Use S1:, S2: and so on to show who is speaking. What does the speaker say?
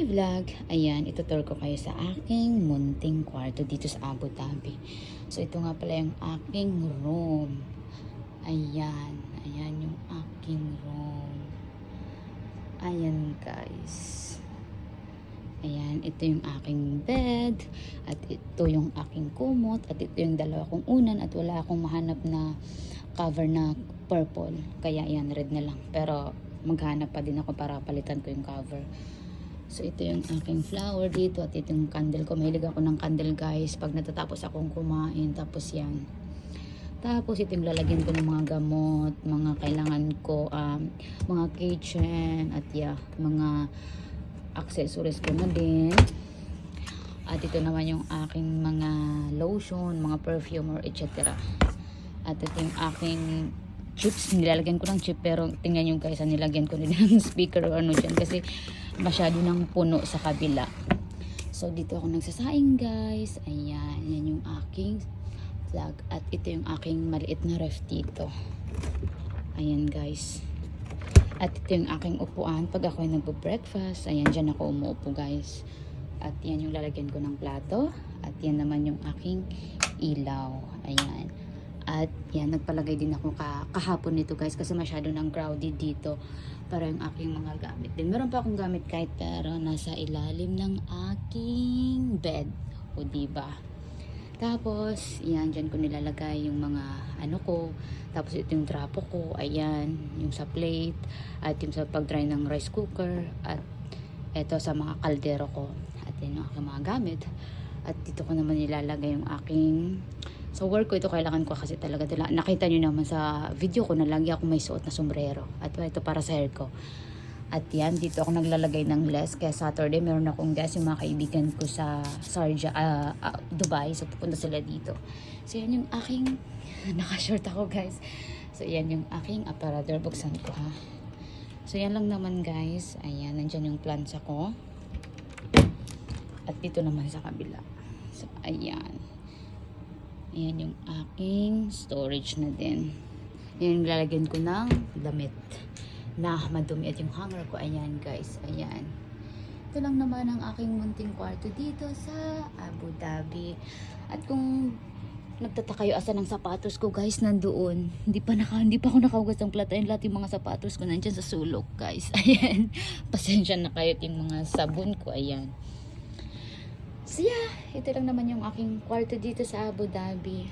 S1: vlog, ayan, itutur ko kayo sa aking munting kwarto dito sa Abu Dhabi. So ito nga pala yung aking room. Ayan, ayan yung aking room. Ayan guys. Ayan, ito yung aking bed, at ito yung aking kumot, at ito yung dalawa kong unan, at wala akong mahanap na cover na purple. Kaya ayan, red na lang. Pero maghanap pa din ako para palitan ko yung cover. So ito yung aking flower dito, at ito yung candle ko. Mahilig ako ng candle guys pag natatapos akong kumain. Tapos yan. Tapos ito yung lalagyan ko ng mga gamot, mga kailangan ko, mga kitchen, at yeah, mga accessories ko na din. At ito naman yung aking mga lotion, mga perfume or etc. At ito yung aking chips, nilalagyan ko ng chip, pero tingnan nyo guys, nilagyan ko din ng speaker o ano dyan kasi masyado nang puno sa kabila. So dito ako nagsasaing guys. Ayan, yan yung aking vlog, at ito yung aking maliit na ref dito. Ayan guys, at ito yung aking upuan pag ako ay nagpo-breakfast. Ayan, dyan ako umuupo guys. At yan yung lalagyan ko ng plato, at yan naman yung aking ilaw. Ayan. At yan, nagpalagay din ako kahapon nito guys kasi masyado nang crowded dito para yung aking mga gamit din. Meron pa akong gamit kahit, pero nasa ilalim ng aking bed. O diba? Tapos, yan, dyan ko nilalagay yung mga ano ko. Tapos ito yung trapo ko. Ayan, yung sa plate. At yung sa pag-dry ng rice cooker. At ito sa mga kaldero ko. At yun yung aking mga gamit. At dito ko naman nilalagay yung aking... Sa work ko, ito kailangan ko kasi talaga. Nakita nyo naman sa video ko na lagi ako may suot na sombrero. At ito para sa hair ko. At yan, dito ako naglalagay ng less. Kaya Saturday, meron akong guest, yung mga kaibigan ko sa Sharjah, Dubai. So, pupunta sila dito. So, yan yung aking... Naka-short ako, guys. So, yan yung aking aparador. Buksan ko, ha. So, yan lang naman, guys. Ayan, nandyan yung plants ako. At dito naman sa kabila. So, ayan. Ayan yung aking storage na din. Ayan yung lalagyan ko ng damit na madumi, at yung hanger ko, ayan guys, ayan. Ito lang naman ang aking munting kwarto dito sa Abu Dhabi. At kung nagtataka kayo asan ang sapatos ko guys, nandoon. Hindi pa ako nakahugas ng plato. Ayan, lahat yung mga sapatos ko nandyan sa sulok guys. Ayan, pasensya na kayo, yung mga sabon ko, ayan. So yeah, ito lang naman yung aking kwarto dito sa Abu Dhabi.